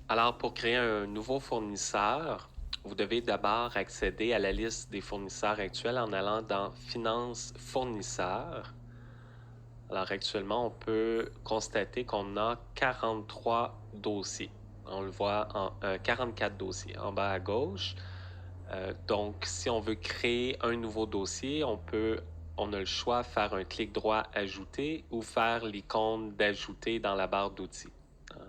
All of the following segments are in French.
Alors, pour créer un nouveau fournisseur, vous devez d'abord accéder à la liste des fournisseurs actuels en allant dans Finances fournisseurs. Alors, actuellement, on peut constater qu'on a 43 dossiers. On le voit en 44 dossiers en bas à gauche. Donc, si on veut créer un nouveau dossier, on a le choix de faire un clic droit ajouter ou faire l'icône d'ajouter dans la barre d'outils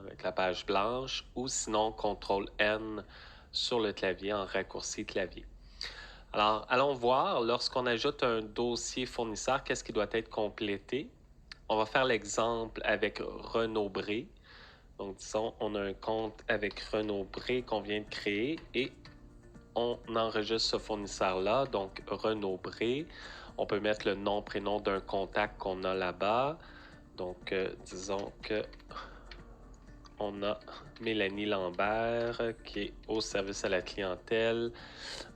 avec la page blanche ou sinon CTRL N sur le clavier en raccourci clavier. Alors, allons voir, lorsqu'on ajoute un dossier fournisseur, qu'est-ce qui doit être complété? On va faire l'exemple avec Renaud Bré. Donc, disons, on a un compte avec Renaud Bré qu'on vient de créer et on enregistre ce fournisseur-là, donc Renaud Bré. On peut mettre le nom, prénom d'un contact qu'on a là-bas. Donc, disons que on a Mélanie Lambert qui est au service à la clientèle.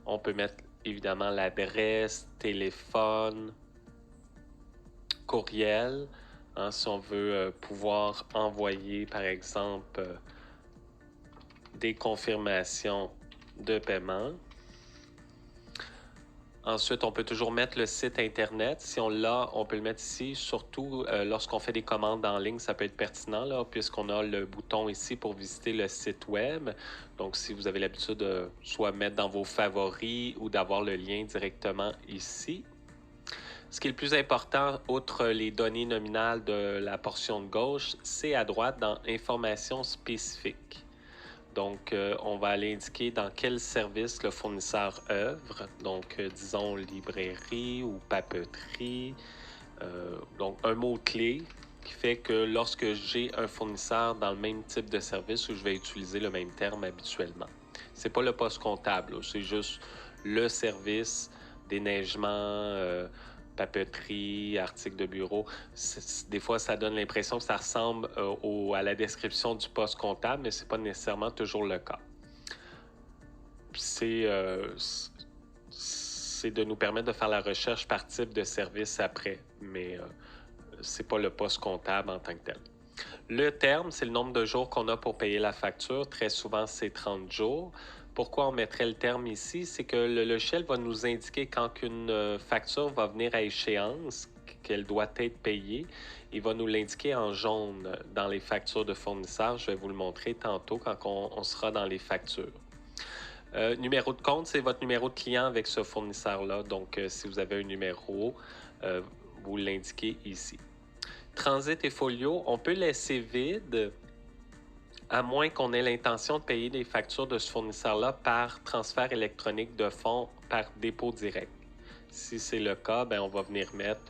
On peut mettre évidemment l'adresse, téléphone, courriel. Si on veut pouvoir envoyer, par exemple, des confirmations de paiement. Ensuite, on peut toujours mettre le site Internet. Si on l'a, on peut le mettre ici. Surtout lorsqu'on fait des commandes en ligne, ça peut être pertinent là, puisqu'on a le bouton ici pour visiter le site web. Donc, si vous avez l'habitude de soit mettre dans vos favoris ou d'avoir le lien directement ici. Ce qui est le plus important, outre les données nominales de la portion de gauche, c'est à droite dans Informations spécifiques. Donc, on va aller indiquer dans quel service le fournisseur œuvre. Donc, disons librairie ou papeterie. Donc, un mot-clé qui fait que lorsque j'ai un fournisseur dans le même type de service où je vais utiliser le même terme habituellement. C'est pas le poste comptable, c'est juste le service, déneigement, papeterie, articles de bureau. Des fois, ça donne l'impression que ça ressemble à la description du poste comptable, mais ce n'est pas nécessairement toujours le cas. C'est de nous permettre de faire la recherche par type de service après, mais ce n'est pas le poste comptable en tant que tel. Le terme, c'est le nombre de jours qu'on a pour payer la facture. Très souvent, c'est 30 jours. Pourquoi on mettrait le terme ici? C'est que le logiciel va nous indiquer quand une facture va venir à échéance, qu'elle doit être payée. Il va nous l'indiquer en jaune dans les factures de fournisseurs. Je vais vous le montrer tantôt quand on sera dans les factures. Numéro de compte, c'est votre numéro de client avec ce fournisseur-là. Donc, si vous avez un numéro, vous l'indiquez ici. Transit et folio, on peut laisser vide à moins qu'on ait l'intention de payer des factures de ce fournisseur-là par transfert électronique de fonds par dépôt direct. Si c'est le cas, on va venir mettre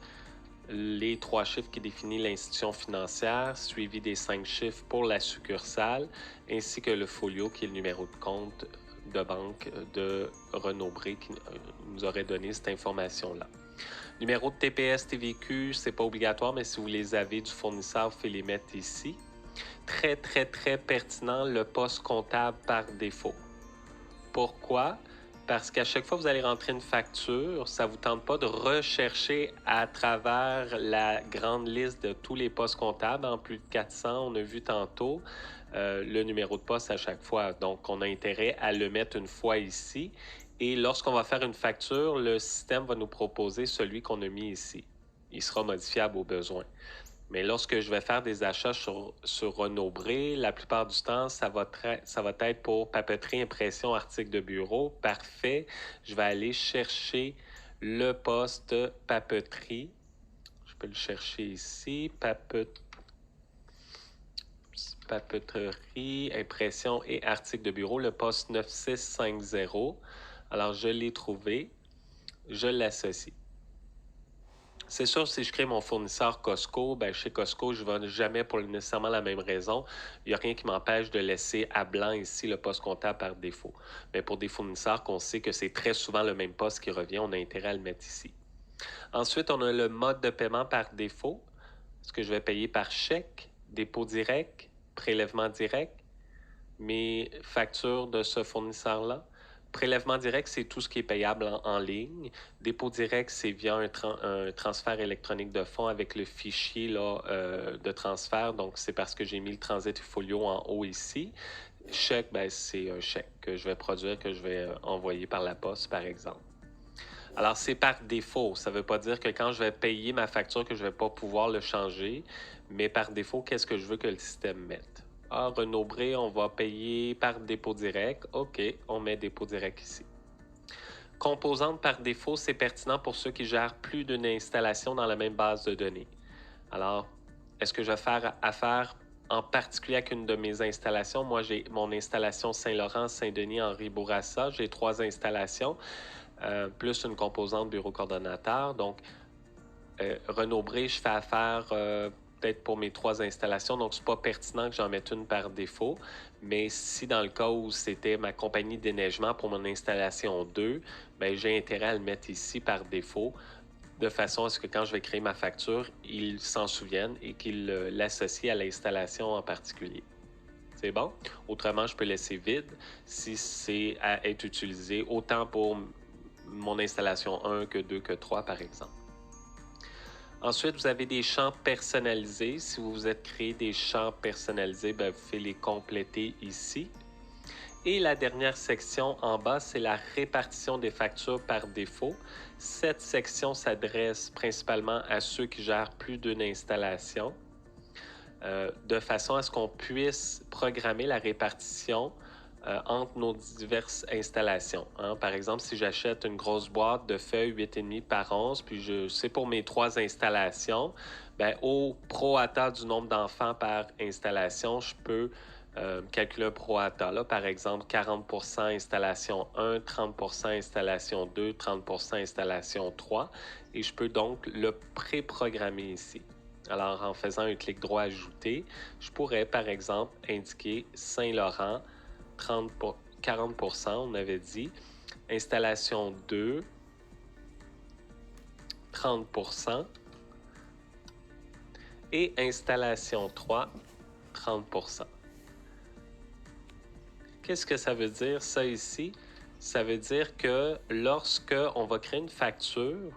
les 3 chiffres qui définissent l'institution financière, suivi des 5 chiffres pour la succursale, ainsi que le folio qui est le numéro de compte de banque de Renaud Bré qui nous aurait donné cette information-là. Numéro de TPS, TVQ, c'est pas obligatoire, mais si vous les avez du fournisseur, vous pouvez les mettre ici. Très, très, très pertinent, le poste comptable par défaut. Pourquoi? Parce qu'à chaque fois que vous allez rentrer une facture, ça ne vous tente pas de rechercher à travers la grande liste de tous les postes comptables, en plus de 400, on a vu tantôt, le numéro de poste à chaque fois. Donc, on a intérêt à le mettre une fois ici. Et lorsqu'on va faire une facture, le système va nous proposer celui qu'on a mis ici. Il sera modifiable au besoin. Mais lorsque je vais faire des achats sur Renaud Bré, la plupart du temps, ça va être pour papeterie, impression, article de bureau. Parfait. Je vais aller chercher le poste papeterie. Je peux le chercher ici. Papeterie, impression et article de bureau, le poste 9650. Alors, je l'ai trouvé. Je l'associe. C'est sûr, si je crée mon fournisseur Costco, chez Costco, je ne vais jamais pour nécessairement la même raison. Il n'y a rien qui m'empêche de laisser à blanc ici le poste comptable par défaut. Mais pour des fournisseurs qu'on sait que c'est très souvent le même poste qui revient, on a intérêt à le mettre ici. Ensuite, on a le mode de paiement par défaut. Est-ce que je vais payer par chèque, dépôt direct, prélèvement direct, mes factures de ce fournisseur-là? Prélèvement direct, c'est tout ce qui est payable en ligne. Dépôt direct, c'est via un transfert électronique de fonds avec le fichier là, de transfert. Donc, c'est parce que j'ai mis le transit folio en haut ici. Chèque, ben, c'est un chèque que je vais produire, que je vais envoyer par la poste, par exemple. Alors, c'est par défaut. Ça ne veut pas dire que quand je vais payer ma facture, que je ne vais pas pouvoir le changer, mais par défaut, qu'est-ce que je veux que le système mette? Ah, Renaud-Bré, on va payer par dépôt direct. OK, on met dépôt direct ici. Composante par défaut, c'est pertinent pour ceux qui gèrent plus d'une installation dans la même base de données. Alors, est-ce que je vais faire affaire en particulier avec une de mes installations? Moi, j'ai mon installation Saint-Laurent, Saint-Denis, Henri Bourassa. J'ai 3 installations, plus une composante bureau coordonnateur. Donc, Renaud-Bré, je fais affaire peut-être pour mes 3 installations, donc c'est pas pertinent que j'en mette une par défaut. Mais si dans le cas où c'était ma compagnie de déneigement pour mon installation 2, ben, j'ai intérêt à le mettre ici par défaut, de façon à ce que quand je vais créer ma facture, ils s'en souviennent et qu'ils l'associent à l'installation en particulier. C'est bon? Autrement, je peux laisser vide si c'est à être utilisé autant pour mon installation 1 que 2 que 3, par exemple. Ensuite, vous avez des champs personnalisés. Si vous vous êtes créé des champs personnalisés, bien, vous pouvez les compléter ici. Et la dernière section en bas, c'est la répartition des factures par défaut. Cette section s'adresse principalement à ceux qui gèrent plus d'une installation, de façon à ce qu'on puisse programmer la répartition entre nos diverses installations. Hein. Par exemple, si j'achète une grosse boîte de feuilles 8,5 par 11, puis c'est pour mes 3 installations, bien, au prorata du nombre d'enfants par installation, je peux calculer un prorata. Là, par exemple, 40% installation 1, 30% installation 2, 30% installation 3. Et je peux donc le préprogrammer ici. Alors, en faisant un clic droit ajouter, je pourrais, par exemple, indiquer Saint-Laurent 40%, on avait dit. Installation 2, 30%. Et installation 3, 30%. Qu'est-ce que ça veut dire, ça ici? Ça veut dire que lorsque on va créer une facture,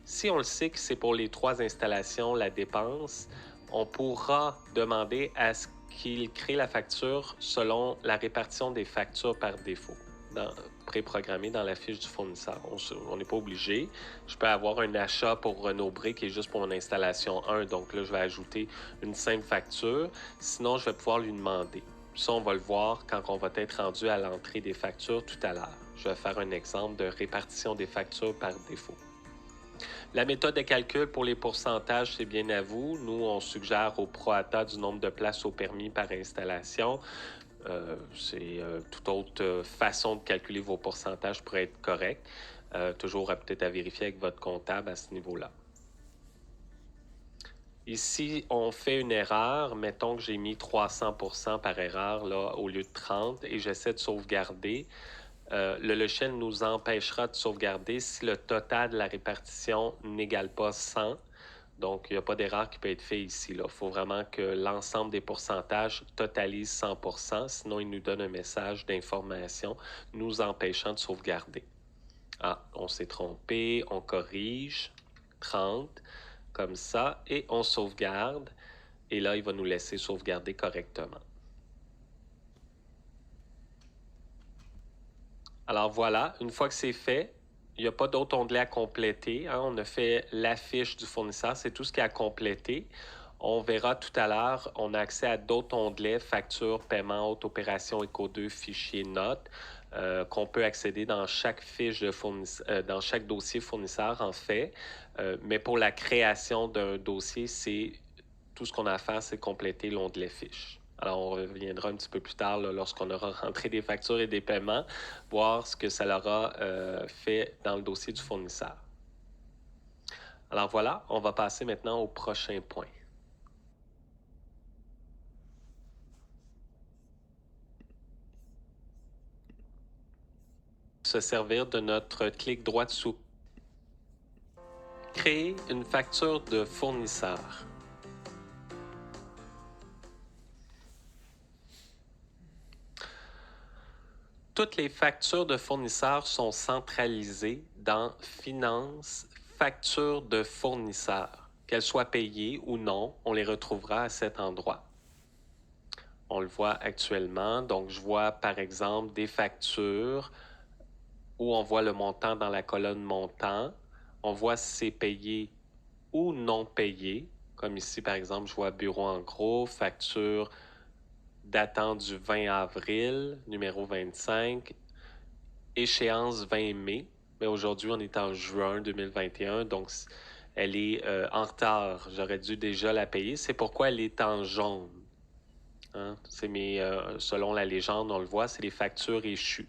si on le sait que c'est pour les 3 installations, la dépense, on pourra demander à ce qu'il crée la facture selon la répartition des factures par défaut, préprogrammée dans la fiche du fournisseur. On n'est pas obligé. Je peux avoir un achat pour Renaud-Bré qui est juste pour mon installation 1, donc là, je vais ajouter une simple facture. Sinon, je vais pouvoir lui demander. Ça, on va le voir quand on va être rendu à l'entrée des factures tout à l'heure. Je vais faire un exemple de répartition des factures par défaut. La méthode de calcul pour les pourcentages, c'est bien à vous. Nous, on suggère au prorata du nombre de places au permis par installation. C'est toute autre façon de calculer vos pourcentages pour être correct. Toujours peut-être à vérifier avec votre comptable à ce niveau-là. Ici, on fait une erreur. Mettons que j'ai mis 300% par erreur là, au lieu de 30 et j'essaie de sauvegarder. Le logiciel nous empêchera de sauvegarder si le total de la répartition n'égale pas 100. Donc, il n'y a pas d'erreur qui peut être faite ici. Il faut vraiment que l'ensemble des pourcentages totalise 100%, sinon il nous donne un message d'information nous empêchant de sauvegarder. Ah, on s'est trompé, on corrige, 30, comme ça, et on sauvegarde. Et là, il va nous laisser sauvegarder correctement. Alors voilà, une fois que c'est fait, il n'y a pas d'autre onglet à compléter. Hein. On a fait la fiche du fournisseur, c'est tout ce qui est à compléter. On verra tout à l'heure, on a accès à d'autres onglets, facture, paiement, haute opération, éco 2, fichier, notes, qu'on peut accéder dans chaque fiche de dans chaque dossier fournisseur, en fait. Mais pour la création d'un dossier, c'est tout ce qu'on a à faire, c'est compléter l'onglet fiche. Alors, on reviendra un petit peu plus tard, là, lorsqu'on aura rentré des factures et des paiements, voir ce que ça leur a fait dans le dossier du fournisseur. Alors voilà, on va passer maintenant au prochain point. Se servir de notre clic droit dessous. Créer une facture de fournisseur. Toutes les factures de fournisseurs sont centralisées dans Finances, factures de fournisseurs. Qu'elles soient payées ou non, on les retrouvera à cet endroit. On le voit actuellement. Donc, je vois par exemple des factures où on voit le montant dans la colonne montant. On voit si c'est payé ou non payé. Comme ici, par exemple, je vois bureau en gros, facture datant du 20 avril, numéro 25, échéance 20 mai. Mais aujourd'hui, on est en juin 2021, donc elle est en retard. J'aurais dû déjà la payer. C'est pourquoi elle est en jaune. Hein? Selon la légende, on le voit, c'est les factures échues.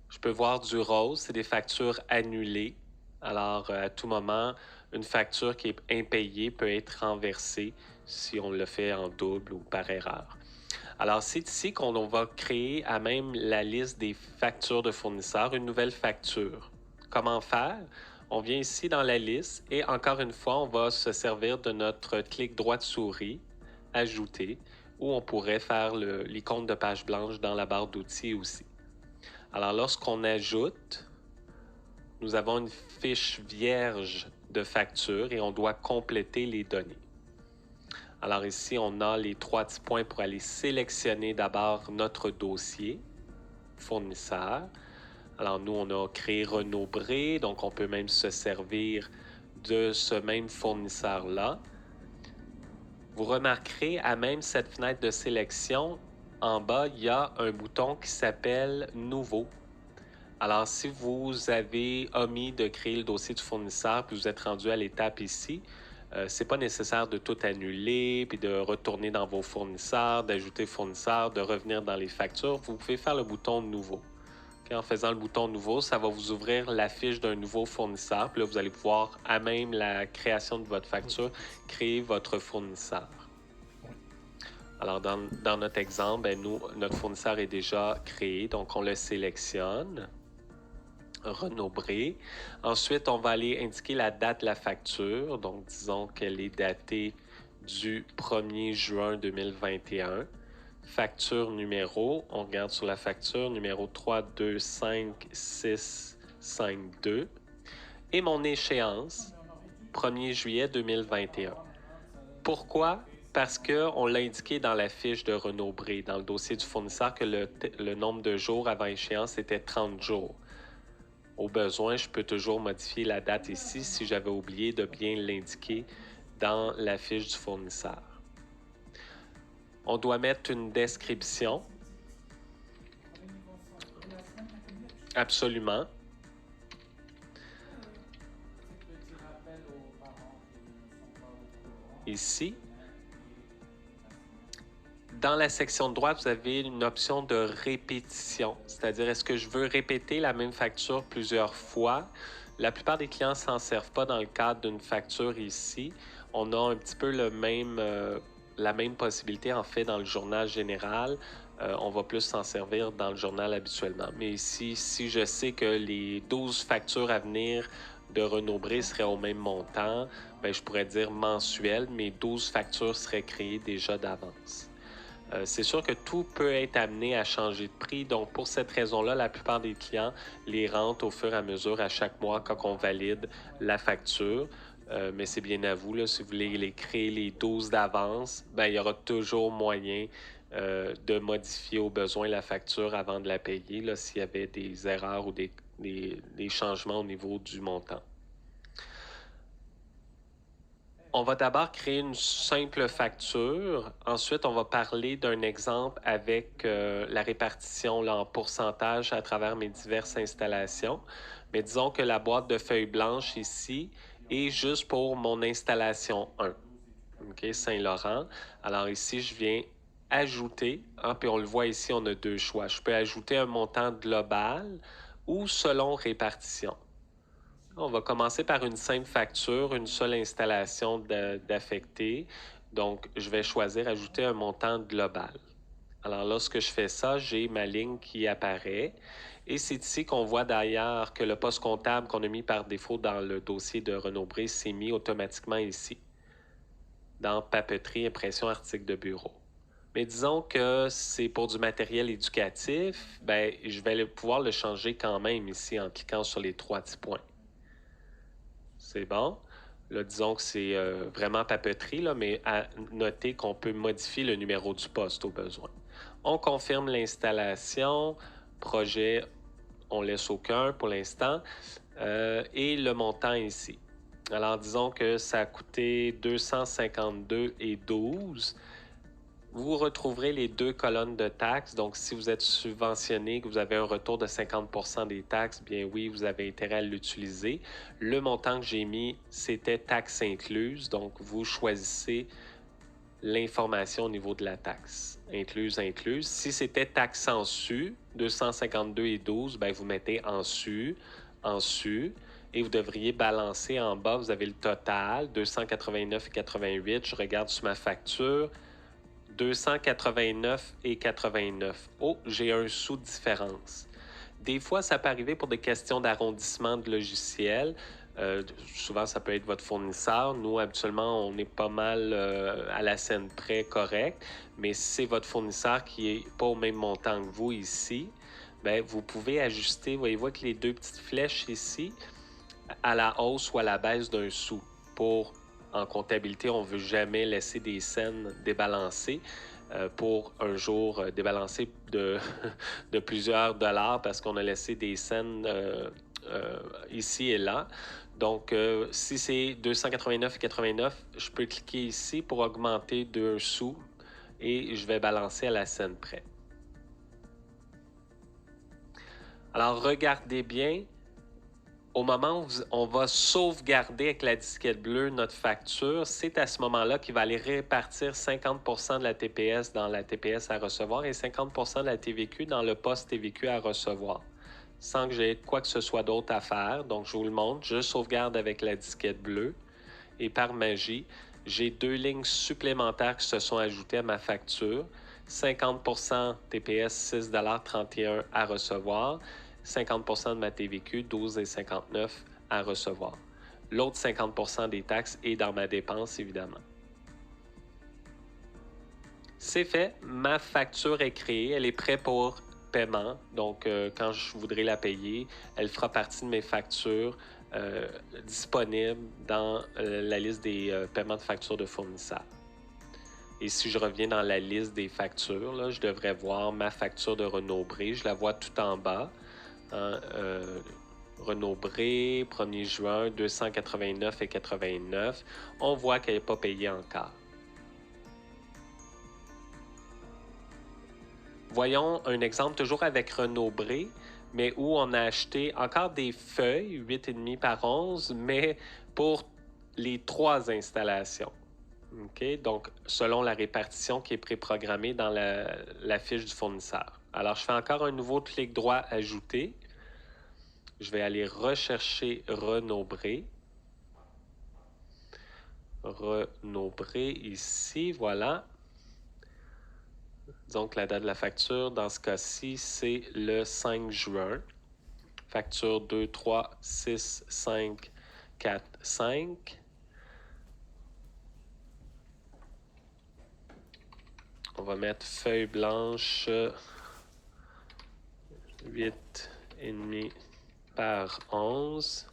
Je peux voir du rose, c'est des factures annulées. Alors, à tout moment, une facture qui est impayée peut être renversée si on le fait en double ou par erreur. Alors, c'est ici qu'on va créer à même la liste des factures de fournisseurs, une nouvelle facture. Comment faire? On vient ici dans la liste et encore une fois, on va se servir de notre clic droit de souris, ajouter, ou on pourrait faire l'icône de page blanche dans la barre d'outils aussi. Alors, lorsqu'on ajoute, nous avons une fiche vierge de facture et on doit compléter les données. Alors ici, on a les 3 petits points pour aller sélectionner d'abord notre dossier fournisseur. Alors nous, on a créé Renaud Bré, donc on peut même se servir de ce même fournisseur-là. Vous remarquerez à même cette fenêtre de sélection, en bas, il y a un bouton qui s'appelle « Nouveau ». Alors, si vous avez omis de créer le dossier du fournisseur puis vous êtes rendu à l'étape ici, c'est pas nécessaire de tout annuler puis de retourner dans vos fournisseurs, d'ajouter fournisseur, de revenir dans les factures. Vous pouvez faire le bouton Nouveau. Okay, en faisant le bouton Nouveau, ça va vous ouvrir la fiche d'un nouveau fournisseur. Puis là, vous allez pouvoir, à même la création de votre facture, créer votre fournisseur. Alors, dans notre exemple, notre fournisseur est déjà créé, donc on le sélectionne. Renaud Bré. Ensuite, on va aller indiquer la date de la facture. Donc, disons qu'elle est datée du 1er juin 2021. Facture numéro, on regarde sur la facture, numéro 325652. Et mon échéance, 1er juillet 2021. Pourquoi? Parce qu'on l'a indiqué dans la fiche de Renaud Bré, dans le dossier du fournisseur, que le nombre de jours avant échéance était 30 jours. Au besoin, je peux toujours modifier la date ici si j'avais oublié de bien l'indiquer dans la fiche du fournisseur. On doit mettre une description. Absolument. Ici. Dans la section de droite, vous avez une option de répétition, c'est-à-dire est-ce que je veux répéter la même facture plusieurs fois? La plupart des clients ne s'en servent pas dans le cadre d'une facture ici. On a un petit peu la même possibilité en fait dans le journal général. On va plus s'en servir dans le journal habituellement. Mais ici, si je sais que les 12 factures à venir de Renaud Bré seraient au même montant, bien, je pourrais dire mensuel, mais 12 factures seraient créées déjà d'avance. C'est sûr que tout peut être amené à changer de prix. Donc, pour cette raison-là, la plupart des clients les rentrent au fur et à mesure à chaque mois quand on valide la facture. Mais c'est bien à vous, là, si vous voulez les créer les 12 d'avance, ben, il y aura toujours moyen de modifier au besoin la facture avant de la payer, là, s'il y avait des erreurs ou des changements au niveau du montant. On va d'abord créer une simple facture. Ensuite, on va parler d'un exemple avec la répartition là, en pourcentage à travers mes diverses installations. Mais disons que la boîte de feuilles blanches ici est juste pour mon installation 1. OK, Saint-Laurent. Alors ici, je viens ajouter, hein, puis on le voit ici, on a deux choix. Je peux ajouter un montant global ou selon répartition. On va commencer par une simple facture, une seule installation d'affecté. Donc, je vais choisir ajouter un montant global. Alors, lorsque je fais ça, j'ai ma ligne qui apparaît. Et c'est ici qu'on voit d'ailleurs que le poste comptable qu'on a mis par défaut dans le dossier de Renaud Bré s'est mis automatiquement ici, dans papeterie, impression, article de bureau. Mais disons que c'est pour du matériel éducatif, ben, je vais pouvoir le changer quand même ici en cliquant sur les 3 petits points. C'est bon. Là, disons que c'est vraiment papeterie, là, mais à noter qu'on peut modifier le numéro du poste au besoin. On confirme l'installation. Projet, on laisse aucun pour l'instant. Et le montant ici. Alors, disons que ça a coûté 252,12 $. Vous retrouverez les deux colonnes de taxes. Donc, si vous êtes subventionné, que vous avez un retour de 50% des taxes, bien oui, vous avez intérêt à l'utiliser. Le montant que j'ai mis, c'était taxes incluses. Donc, vous choisissez l'information au niveau de la taxe. Incluse. Si c'était taxe en su, 252,12 $, bien, vous mettez en su, et vous devriez balancer en bas. Vous avez le total, 289,88 $. Je regarde sur ma facture. 289,89 $. Oh, j'ai un sou de différence. Des fois, ça peut arriver pour des questions d'arrondissement de logiciel. Souvent, ça peut être votre fournisseur. Nous, habituellement, on est pas mal à la scène près correct. Mais si c'est votre fournisseur qui n'est pas au même montant que vous ici, bien, vous pouvez ajuster, voyez-vous, avec les deux petites flèches ici, à la hausse ou à la baisse d'un sou. En comptabilité, on ne veut jamais laisser des scènes débalancées pour un jour débalancer de, de plusieurs dollars parce qu'on a laissé des scènes ici et là. Donc, si c'est 289,89 $, je peux cliquer ici pour augmenter d'un sou et je vais balancer à la scène près. Alors, regardez bien. Au moment où on va sauvegarder avec la disquette bleue notre facture, c'est à ce moment-là qu'il va aller répartir 50% de la TPS dans la TPS à recevoir et 50% de la TVQ dans le poste TVQ à recevoir, sans que j'ai quoi que ce soit d'autre à faire. Donc, je vous le montre. Je sauvegarde avec la disquette bleue et par magie, j'ai deux lignes supplémentaires qui se sont ajoutées à ma facture. 50% TPS 6,31 $ à recevoir. 50% de ma TVQ, 12,59 $ à recevoir. L'autre 50% des taxes est dans ma dépense, évidemment. C'est fait. Ma facture est créée. Elle est prête pour paiement. Donc, quand je voudrais la payer, elle fera partie de mes factures disponibles dans la liste des paiements de factures de fournisseurs. Et si je reviens dans la liste des factures, là, je devrais voir ma facture de Renaud-Bré. Je la vois tout en bas. Renaud-Bré, 1er juin, 289,89 $. On voit qu'elle n'est pas payée encore. Voyons un exemple toujours avec Renaud-Bré, mais où on a acheté encore des feuilles, 8,5 par 11, mais pour les 3 installations. OK? Donc, selon la répartition qui est préprogrammée dans la fiche du fournisseur. Alors, je fais encore un nouveau clic droit ajouter. Je vais aller rechercher Renaud-Bré. Renaud-Bré ici, voilà. Donc, la date de la facture, dans ce cas-ci, c'est le 5 juin. Facture 2, 3, 6, 5, 4, 5. On va mettre feuille blanche 8,5 par 11.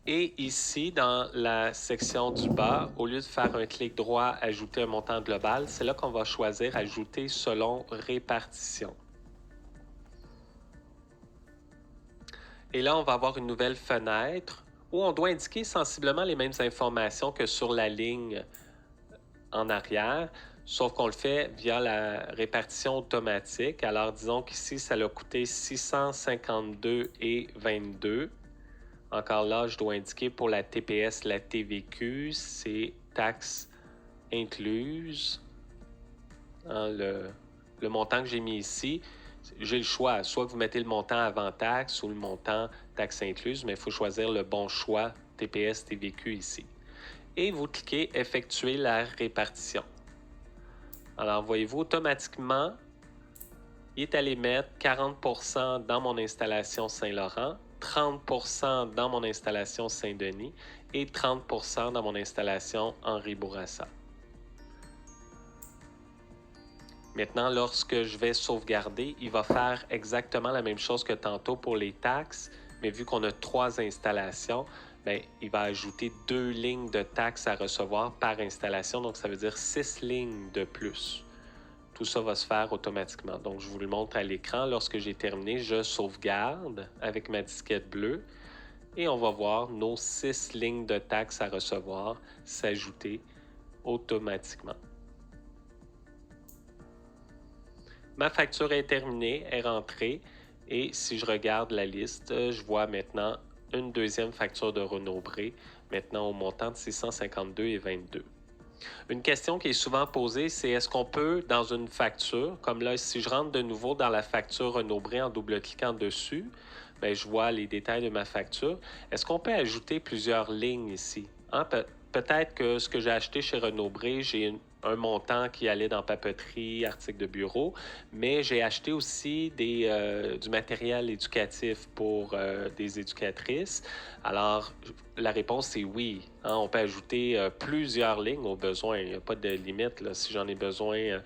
Et ici, dans la section du bas, au lieu de faire un clic droit, ajouter un montant global, c'est là qu'on va choisir ajouter selon répartition. Et là, on va avoir une nouvelle fenêtre où on doit indiquer sensiblement les mêmes informations que sur la ligne en arrière, sauf qu'on le fait via la répartition automatique. Alors, disons qu'ici, ça l'a coûté 652,22 $. Encore là, je dois indiquer pour la TPS, la TVQ, c'est taxes incluses. Le montant que j'ai mis ici, j'ai le choix. Soit vous mettez le montant avant taxe ou le montant taxes incluses, mais il faut choisir le bon choix TPS, TVQ ici. Et vous cliquez effectuer la répartition. Alors, voyez-vous, automatiquement, il est allé mettre 40% dans mon installation Saint-Laurent, 30% dans mon installation Saint-Denis et 30% dans mon installation Henri Bourassa. Maintenant, lorsque je vais sauvegarder, il va faire exactement la même chose que tantôt pour les taxes, mais vu qu'on a 3 installations, bien, il va ajouter 2 lignes de taxes à recevoir par installation. Donc, ça veut dire 6 lignes de plus. Tout ça va se faire automatiquement. Donc, je vous le montre à l'écran. Lorsque j'ai terminé, je sauvegarde avec ma disquette bleue et on va voir nos 6 lignes de taxes à recevoir s'ajouter automatiquement. Ma facture est terminée, est rentrée et si je regarde la liste, je vois maintenant une deuxième facture de Renaud-Bré, maintenant au montant de 652,22. Une question qui est souvent posée, c'est est-ce qu'on peut, dans une facture, comme là, si je rentre de nouveau dans la facture Renaud-Bré en double-cliquant dessus, bien, je vois les détails de ma facture. Est-ce qu'on peut ajouter plusieurs lignes ici? Hein, peut-être que ce que j'ai acheté chez Renaud-Bré, j'ai un montant qui allait dans papeterie, articles de bureau, mais j'ai acheté aussi du matériel éducatif pour des éducatrices. Alors, la réponse est oui. Hein, on peut ajouter plusieurs lignes au besoin. Il n'y a pas de limite. Là. Si j'en ai besoin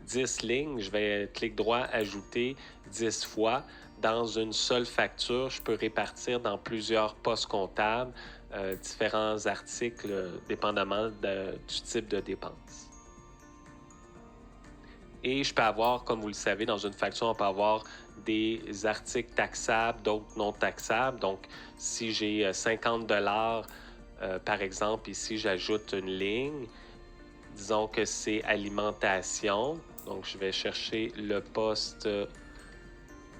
10 lignes, je vais clic droit, ajouter 10 fois. Dans une seule facture, je peux répartir dans plusieurs postes comptables différents articles dépendamment du type de dépense. Et je peux avoir, comme vous le savez, dans une facture, on peut avoir des articles taxables, d'autres non taxables. Donc, si j'ai 50 par exemple, ici, j'ajoute une ligne. Disons que c'est alimentation. Donc, je vais chercher le poste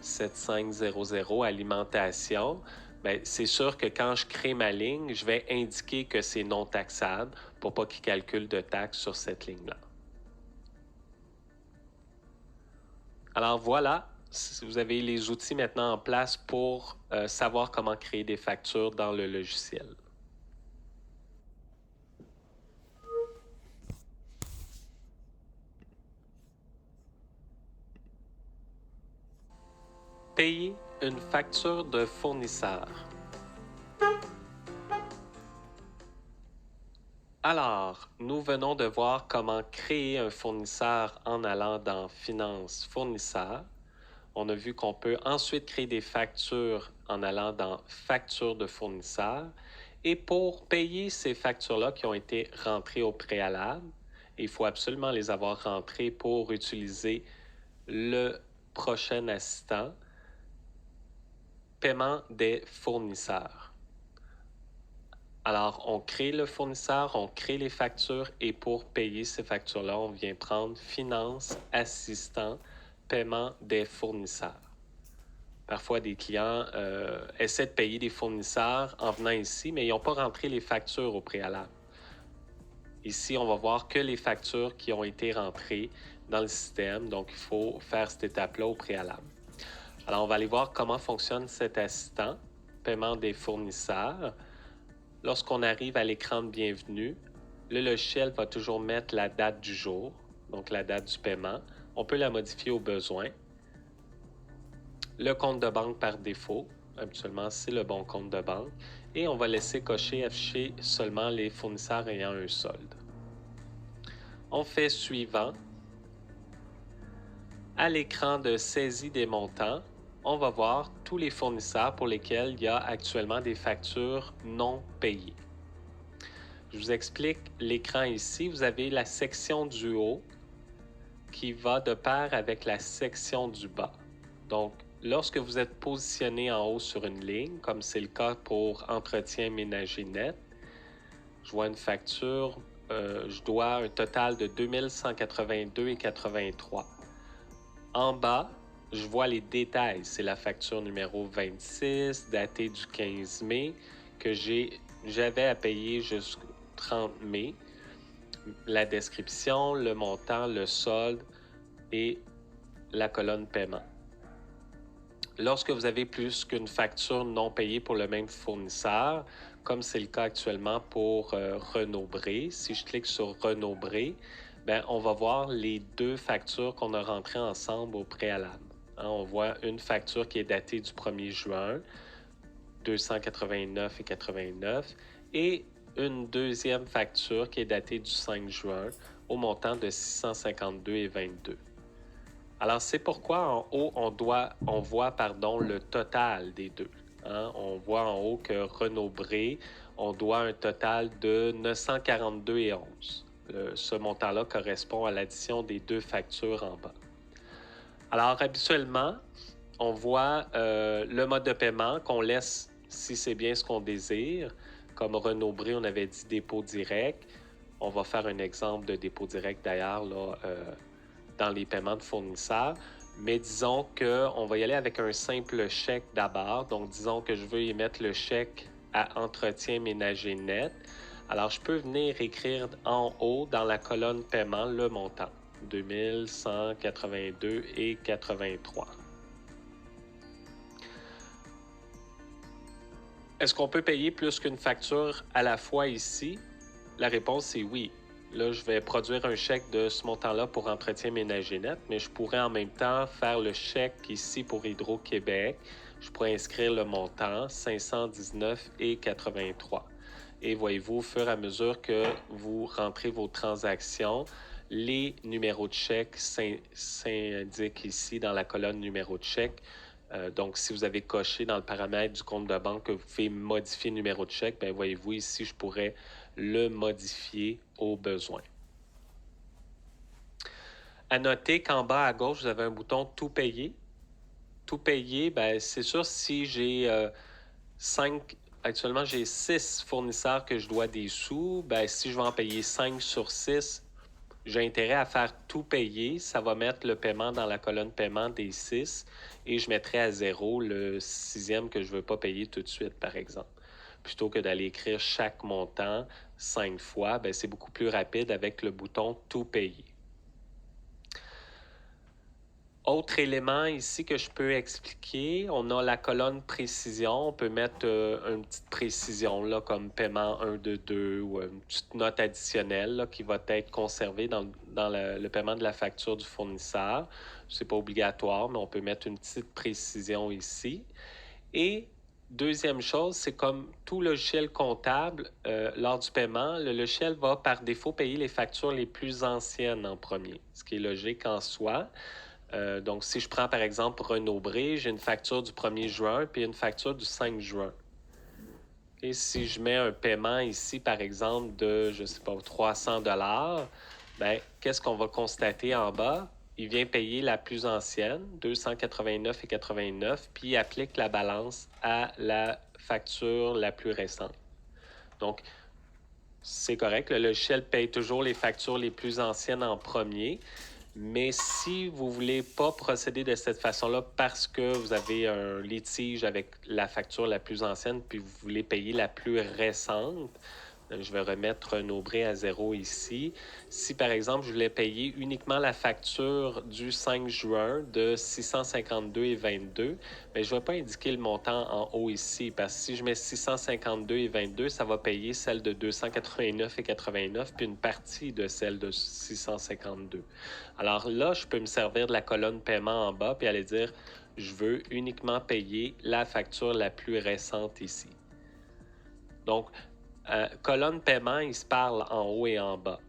7500 alimentation. Bien, c'est sûr que quand je crée ma ligne, je vais indiquer que c'est non taxable pour pas qu'il calcule de taxes sur cette ligne-là. Alors voilà, vous avez les outils maintenant en place pour savoir comment créer des factures dans le logiciel. Payer une facture de fournisseur. Alors, nous venons de voir comment créer un fournisseur en allant dans Finances fournisseur. On a vu qu'on peut ensuite créer des factures en allant dans Factures de fournisseur. Et pour payer ces factures-là qui ont été rentrées au préalable, il faut absolument les avoir rentrées pour utiliser le prochain assistant, paiement des fournisseurs. Alors, on crée le fournisseur, on crée les factures et pour payer ces factures-là, on vient prendre Finance, Assistant, Paiement des fournisseurs. Parfois, des clients essaient de payer des fournisseurs en venant ici, mais ils n'ont pas rentré les factures au préalable. Ici, on va voir que les factures qui ont été rentrées dans le système, donc il faut faire cette étape-là au préalable. Alors, on va aller voir comment fonctionne cet assistant, Paiement des fournisseurs. Lorsqu'on arrive à l'écran de bienvenue, le logiciel va toujours mettre la date du jour, donc la date du paiement. On peut la modifier au besoin. Le compte de banque par défaut, habituellement c'est le bon compte de banque. Et on va laisser cocher afficher seulement les fournisseurs ayant un solde. On fait suivant. À l'écran de saisie des montants, on va voir tous les fournisseurs pour lesquels il y a actuellement des factures non payées. Je vous explique l'écran ici. Vous avez la section du haut qui va de pair avec la section du bas. Donc, lorsque vous êtes positionné en haut sur une ligne, comme c'est le cas pour entretien ménager net, je vois une facture, je dois un total de 2182,83. En bas, je vois les détails. C'est la facture numéro 26, datée du 15 mai, que j'avais à payer jusqu'au 30 mai. La description, le montant, le solde et la colonne paiement. Lorsque vous avez plus qu'une facture non payée pour le même fournisseur, comme c'est le cas actuellement pour Renaud-Bré, si je clique sur Renaud-Bré, ben, on va voir les deux factures qu'on a rentrées ensemble au préalable. Hein, on voit une facture qui est datée du 1er juin, 289,89, et une deuxième facture qui est datée du 5 juin au montant de 652,22. Alors, c'est pourquoi en haut, on voit le total des deux. Hein? On voit en haut que Renaud-Bré, on doit un total de 942,11 $. Ce montant-là correspond à l'addition des deux factures en bas. Alors, habituellement, on voit le mode de paiement qu'on laisse si c'est bien ce qu'on désire. Comme Renaud-Bré, on avait dit dépôt direct. On va faire un exemple de dépôt direct d'ailleurs là, dans les paiements de fournisseurs. Mais disons qu'on va y aller avec un simple chèque d'abord. Donc, disons que je veux y mettre le chèque à entretien ménager net. Alors, je peux venir écrire en haut dans la colonne paiement le montant. 2182,83 $. Est-ce qu'on peut payer plus qu'une facture à la fois ici? La réponse est oui. Là, je vais produire un chèque de ce montant-là pour entretien ménager net, mais je pourrais en même temps faire le chèque ici pour Hydro-Québec. Je pourrais inscrire le montant 519,83 $. Et voyez-vous, au fur et à mesure que vous rentrez vos transactions, les numéros de chèque s'indiquent ici dans la colonne numéro de chèque. Donc, si vous avez coché dans le paramètre du compte de banque que vous pouvez modifier le numéro de chèque, bien, voyez-vous ici, je pourrais le modifier au besoin. À noter qu'en bas à gauche, vous avez un bouton « Tout payer ». Tout payer, bien, c'est sûr, si j'ai actuellement, j'ai 6 fournisseurs que je dois des sous, bien, si je vais en payer 5 sur 6, j'ai intérêt à faire tout payer. Ça va mettre le paiement dans la colonne paiement des 6 et je mettrai à 0 le 6e que je ne veux pas payer tout de suite, par exemple. Plutôt que d'aller écrire chaque montant 5 fois, bien, c'est beaucoup plus rapide avec le bouton tout payer. Autre élément ici que je peux expliquer, on a la colonne précision. On peut mettre une petite précision là, comme paiement 1 de 2 ou une petite note additionnelle là, qui va être conservée dans le paiement de la facture du fournisseur. Ce n'est pas obligatoire, mais on peut mettre une petite précision ici. Et deuxième chose, c'est comme tout logiciel comptable, lors du paiement, le logiciel va par défaut payer les factures les plus anciennes en premier, ce qui est logique en soi. Donc, si je prends par exemple Renaud-Bré, j'ai une facture du 1er juin puis une facture du 5 juin. Et si je mets un paiement ici, par exemple, de, je ne sais pas, 300 $, bien, qu'est-ce qu'on va constater en bas? Il vient payer la plus ancienne, 289,89 $, puis il applique la balance à la facture la plus récente. Donc, c'est correct, le logiciel paye toujours les factures les plus anciennes en premier. Mais si vous ne voulez pas procéder de cette façon-là parce que vous avez un litige avec la facture la plus ancienne puis vous voulez payer la plus récente, je vais remettre Renaud-Bré à 0 ici. Si, par exemple, je voulais payer uniquement la facture du 5 juin de 652,22, bien, je ne vais pas indiquer le montant en haut ici parce que si je mets 652,22, ça va payer celle de 289,89 puis une partie de celle de 652. Alors là, je peux me servir de la colonne paiement en bas puis aller dire je veux uniquement payer la facture la plus récente ici. Donc, colonne paiement, il se parle en haut et en bas.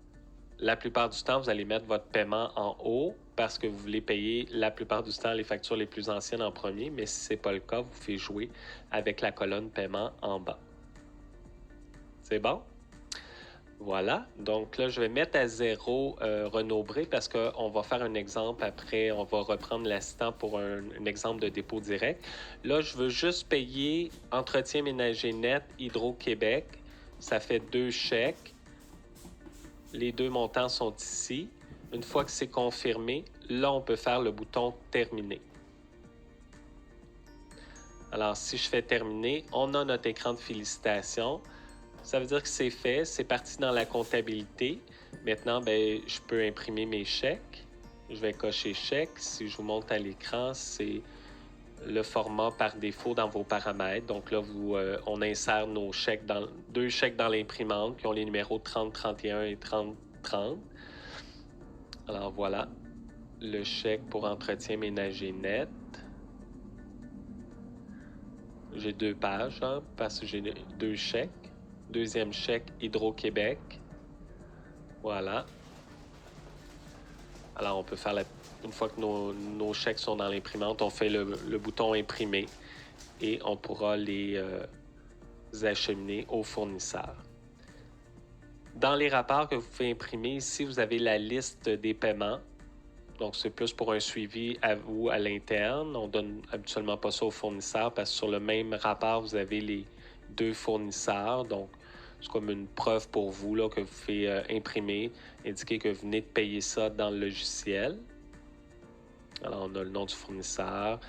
La plupart du temps, vous allez mettre votre paiement en haut parce que vous voulez payer la plupart du temps les factures les plus anciennes en premier, mais si ce n'est pas le cas, vous pouvez jouer avec la colonne paiement en bas. C'est bon? Voilà. Donc là, je vais mettre à 0 Renaud-Bré parce qu'on va faire un exemple après. On va reprendre l'assistant pour un exemple de dépôt direct. Là, je veux juste payer entretien ménager net Hydro-Québec. Ça fait 2 chèques. Les 2 montants sont ici. Une fois que c'est confirmé, là, on peut faire le bouton « Terminer ». Alors, si je fais « Terminer », on a notre écran de félicitations. Ça veut dire que c'est fait, c'est parti dans la comptabilité. Maintenant, bien, je peux imprimer mes chèques. Je vais cocher « Chèque ». Si je vous montre à l'écran, c'est le format par défaut dans vos paramètres. Donc là, on insère nos chèques 2 chèques dans l'imprimante qui ont les numéros 3031 et 3030. Alors voilà, le chèque pour entretien ménager net. J'ai 2 pages parce que j'ai 2 chèques. Deuxième chèque Hydro-Québec. Voilà. Alors on peut faire une fois que nos chèques sont dans l'imprimante, on fait le bouton imprimer et on pourra les acheminés aux fournisseurs. Dans les rapports que vous pouvez imprimer, ici, vous avez la liste des paiements. Donc, c'est plus pour un suivi à vous à l'interne. On ne donne habituellement pas ça aux fournisseurs parce que sur le même rapport, vous avez les 2 fournisseurs. Donc, c'est comme une preuve pour vous là, que vous pouvez imprimer, indiquer que vous venez de payer ça dans le logiciel. Alors, on a le nom du fournisseur,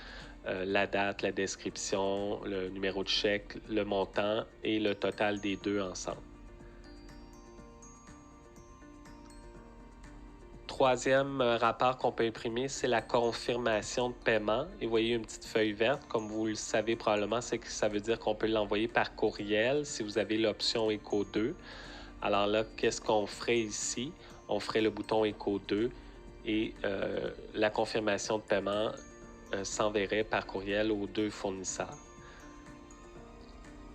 la date, la description, le numéro de chèque, le montant et le total des 2 ensemble. Troisième rapport qu'on peut imprimer, c'est la confirmation de paiement. Et vous voyez une petite feuille verte, comme vous le savez probablement, c'est que ça veut dire qu'on peut l'envoyer par courriel si vous avez l'option Éco 2. Alors là, qu'est-ce qu'on ferait ici? On ferait le bouton Éco 2 et la confirmation de paiement s'enverrait par courriel aux 2 fournisseurs.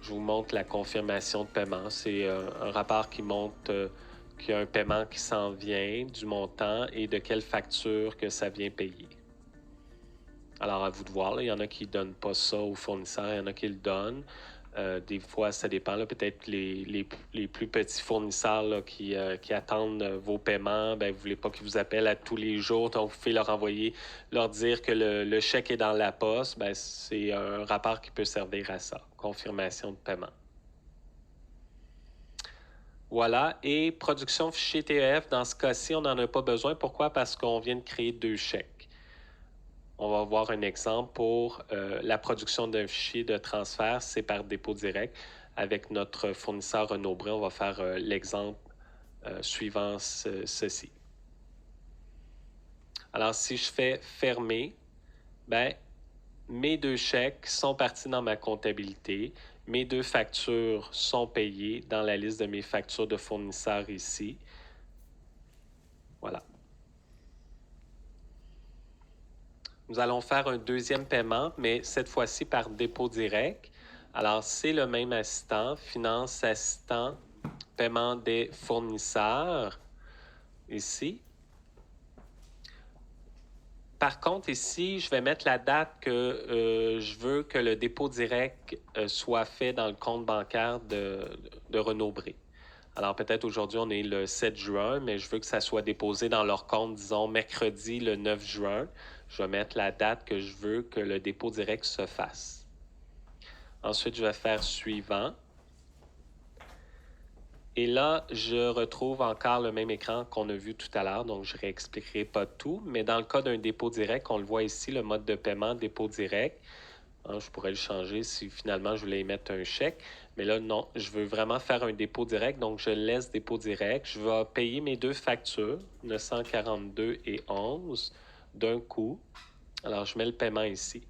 Je vous montre la confirmation de paiement. C'est un rapport qui montre qu'il y a un paiement qui s'en vient, du montant et de quelle facture que ça vient payer. Alors, à vous de voir. Là, il y en a qui ne donnent pas ça aux fournisseurs, il y en a qui le donnent. Des fois, ça dépend. Là, peut-être les plus petits fournisseurs là, qui attendent vos paiements, ben, vous ne voulez pas qu'ils vous appellent à tous les jours. Donc, vous pouvez leur envoyer, leur dire que le chèque est dans la poste. Ben, c'est un rapport qui peut servir à ça. Confirmation de paiement. Voilà. Et production fichier TEF, dans ce cas-ci, on n'en a pas besoin. Pourquoi? Parce qu'on vient de créer 2 chèques. On va voir un exemple pour la production d'un fichier de transfert, c'est par dépôt direct. Avec notre fournisseur Renaud-Bré, on va faire l'exemple suivant ceci. Alors, si je fais fermer, ben, mes 2 chèques sont partis dans ma comptabilité. Mes 2 factures sont payées dans la liste de mes factures de fournisseurs ici. Voilà. Nous allons faire un deuxième paiement, mais cette fois-ci par dépôt direct. Alors, c'est le même assistant, finance assistant, paiement des fournisseurs, ici. Par contre, ici, je vais mettre la date que je veux que le dépôt direct soit fait dans le compte bancaire de Renaud-Bré. Alors, peut-être aujourd'hui, on est le 7 juin, mais je veux que ça soit déposé dans leur compte, disons, mercredi le 9 juin. Je vais mettre la date que je veux que le dépôt direct se fasse. Ensuite, je vais faire suivant. Et là, je retrouve encore le même écran qu'on a vu tout à l'heure, donc je ne réexpliquerai pas tout. Mais dans le cas d'un dépôt direct, on le voit ici, le mode de paiement dépôt direct. Je pourrais le changer si finalement je voulais émettre un chèque. Mais là, non, je veux vraiment faire un dépôt direct, donc je laisse dépôt direct. Je vais payer mes 2 factures, 942 et 11, d'un coup. Alors, je mets le paiement ici.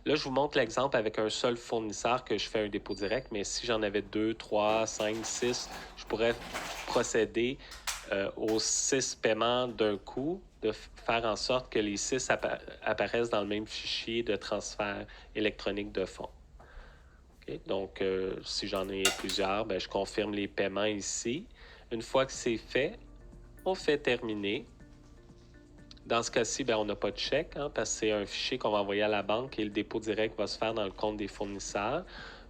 Là, je vous montre l'exemple avec un seul fournisseur que je fais un dépôt direct, mais si j'en avais 2, 3, 5, 6, je pourrais procéder aux 6 paiements d'un coup, de faire en sorte que les 6 apparaissent dans le même fichier de transfert électronique de fonds. Okay? Donc, si j'en ai plusieurs, ben, je confirme les paiements ici. Une fois que c'est fait, on fait terminer. Dans ce cas-ci, ben, on n'a pas de chèque parce que c'est un fichier qu'on va envoyer à la banque et le dépôt direct va se faire dans le compte des fournisseurs.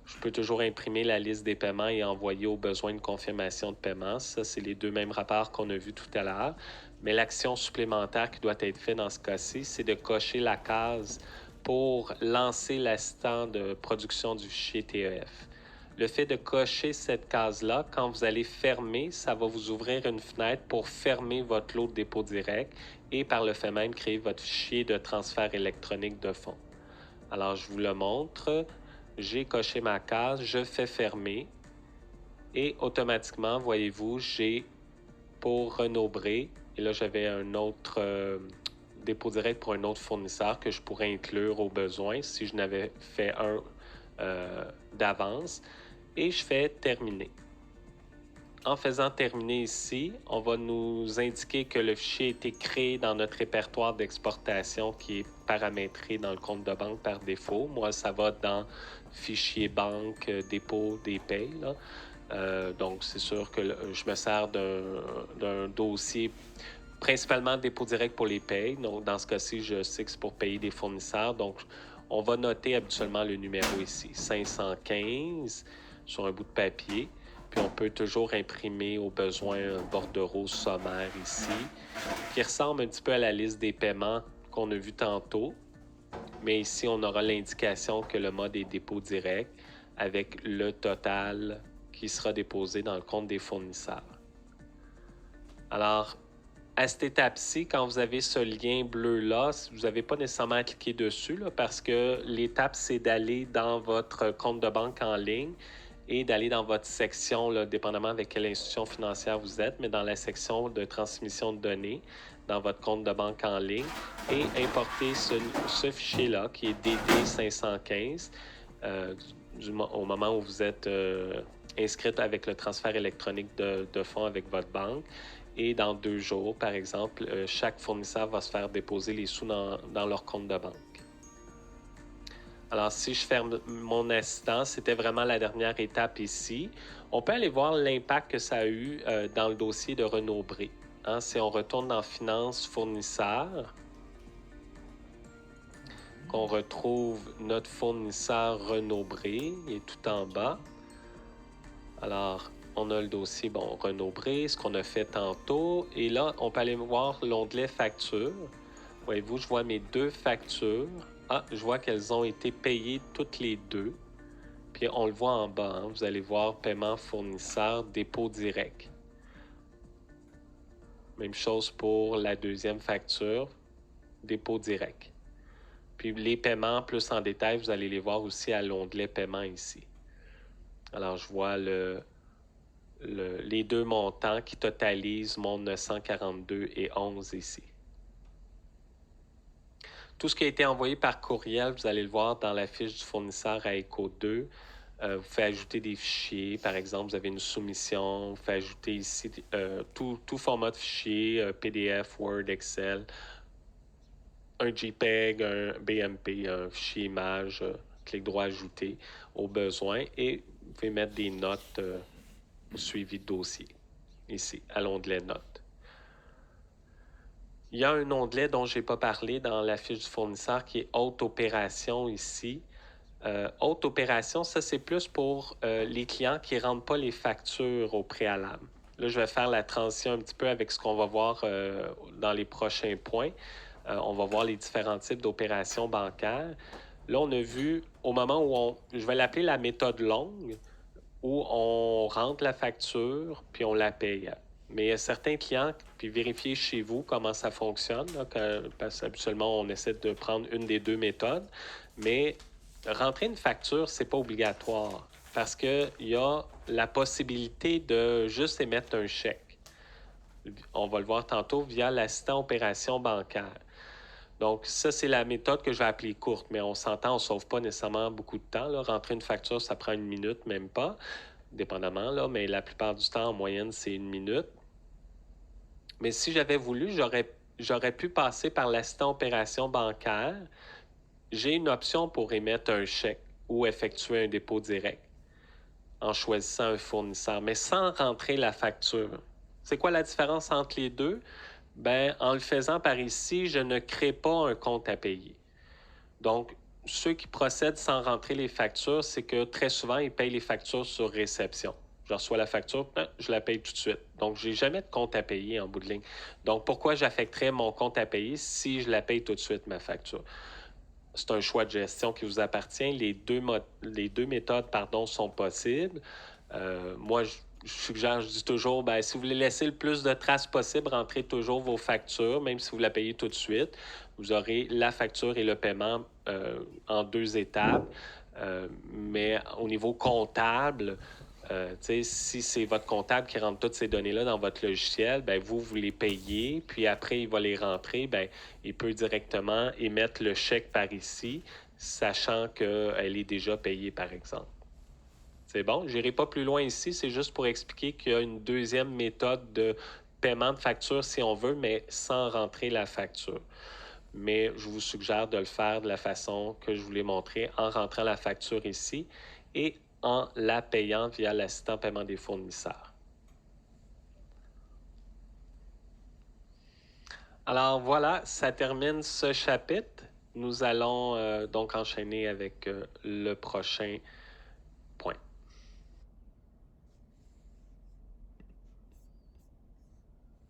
Je peux toujours imprimer la liste des paiements et envoyer au besoin une confirmation de paiement. Ça, c'est les 2 mêmes rapports qu'on a vus tout à l'heure. Mais l'action supplémentaire qui doit être faite dans ce cas-ci, c'est de cocher la case pour lancer l'assistant de production du fichier TEF. Le fait de cocher cette case-là, quand vous allez fermer, ça va vous ouvrir une fenêtre pour fermer votre lot de dépôt direct et par le fait même créer votre fichier de transfert électronique de fonds. Alors, je vous le montre. J'ai coché ma case, je fais fermer et automatiquement, voyez-vous, j'ai pour Renaud-Bré, et là, j'avais un autre dépôt direct pour un autre fournisseur que je pourrais inclure au besoin si je n'avais fait un d'avance. Et je fais terminer. En faisant terminer ici, on va nous indiquer que le fichier a été créé dans notre répertoire d'exportation qui est paramétré dans le compte de banque par défaut. Moi, ça va dans fichier banque, dépôt des payes. Donc, c'est sûr que je me sers d'un dossier principalement dépôt direct pour les payes. Donc, dans ce cas-ci, je sais que c'est pour payer des fournisseurs. Donc, on va noter habituellement le numéro ici, 515. sur un bout de papier. Puis on peut toujours imprimer au besoin un bordereau sommaire ici, qui ressemble un petit peu à la liste des paiements qu'on a vu tantôt. Mais ici, on aura l'indication que le mode est dépôt direct avec le total qui sera déposé dans le compte des fournisseurs. Alors, à cette étape-ci, quand vous avez ce lien bleu-là, vous n'avez pas nécessairement à cliquer dessus là, parce que l'étape, c'est d'aller dans votre compte de banque en ligne et d'aller dans votre section, là, dépendamment avec quelle institution financière vous êtes, mais dans la section de transmission de données, dans votre compte de banque en ligne, et importer ce fichier-là, qui est DD515, au moment où vous êtes inscrit avec le transfert électronique de fonds avec votre banque. Et dans 2 jours, par exemple, chaque fournisseur va se faire déposer les sous dans leur compte de banque. Alors, si je ferme mon assistant, c'était vraiment la dernière étape ici. On peut aller voir l'impact que ça a eu dans le dossier de Renaud Bré. Hein, si on retourne dans Finances fournisseurs, qu'on retrouve notre fournisseur Renaud Bré, il est tout en bas. Alors, on a le dossier, Renaud Bré, ce qu'on a fait tantôt. Et là, on peut aller voir l'onglet factures. Voyez-vous, je vois mes 2 factures. Ah, je vois qu'elles ont été payées toutes les 2. Puis on le voit en bas, hein, vous allez voir paiement fournisseur, dépôt direct. Même chose pour la deuxième facture, dépôt direct. Puis les paiements plus en détail, vous allez les voir aussi à l'onglet paiement ici. Alors, je vois les 2 montants qui totalisent mon 942 et 11 ici. Tout ce qui a été envoyé par courriel, vous allez le voir dans la fiche du fournisseur à ECO2. Vous faites ajouter des fichiers. Par exemple, vous avez une soumission. Vous faites ajouter ici tout format de fichier, PDF, Word, Excel, un JPEG, un BMP, un fichier image, clic droit ajouter au besoin. Et vous pouvez mettre des notes au suivi de dossier, ici, à l'onglet notes. Il y a un onglet dont je n'ai pas parlé dans la fiche du fournisseur qui est Haute opération ici. Haute opération, ça c'est plus pour les clients qui ne rendent pas les factures au préalable. Là, je vais faire la transition un petit peu avec ce qu'on va voir dans les prochains points. On va voir les différents types d'opérations bancaires. Là, on a vu au moment où je vais l'appeler la méthode longue, où on rentre la facture puis on la paye. Mais il y a certains clients, puis vérifiez chez vous comment ça fonctionne, là, parce qu'habituellement, on essaie de prendre une des 2 méthodes. Mais rentrer une facture, c'est pas obligatoire parce qu'il y a la possibilité de juste émettre un chèque. On va le voir tantôt via l'assistant opération bancaire. Donc, ça, c'est la méthode que je vais appeler courte, mais on s'entend, on ne sauve pas nécessairement beaucoup de temps. Là. Rentrer une facture, ça prend 1 minute, même pas, dépendamment, là, mais la plupart du temps, en moyenne, c'est 1 minute. Mais si j'avais voulu, j'aurais pu passer par l'assistant opération bancaire. J'ai une option pour émettre un chèque ou effectuer un dépôt direct en choisissant un fournisseur, mais sans rentrer la facture. C'est quoi la différence entre les deux? Ben, en le faisant par ici, je ne crée pas un compte à payer. Donc, ceux qui procèdent sans rentrer les factures, c'est que très souvent, ils payent les factures sur réception. Je reçois la facture, je la paye tout de suite. Donc, je n'ai jamais de compte à payer en bout de ligne. Donc, pourquoi j'affecterais mon compte à payer si je la paye tout de suite, ma facture? C'est un choix de gestion qui vous appartient. Les deux méthodes sont possibles. Moi, je suggère, je dis toujours, si vous voulez laisser le plus de traces possible, rentrez toujours vos factures, même si vous la payez tout de suite. Vous aurez la facture et le paiement en 2 étapes. Mais au niveau comptable, si c'est votre comptable qui rentre toutes ces données-là dans votre logiciel, vous les payez, puis après, il va les rentrer, il peut directement émettre le chèque par ici, sachant qu'elle est déjà payée, par exemple. C'est bon, je n'irai pas plus loin ici, c'est juste pour expliquer qu'il y a une deuxième méthode de paiement de facture si on veut, mais sans rentrer la facture. Mais je vous suggère de le faire de la façon que je vous l'ai montré, en rentrant la facture ici et en la payant via l'assistant paiement des fournisseurs. Alors voilà, ça termine ce chapitre. Nous allons donc enchaîner avec le prochain point.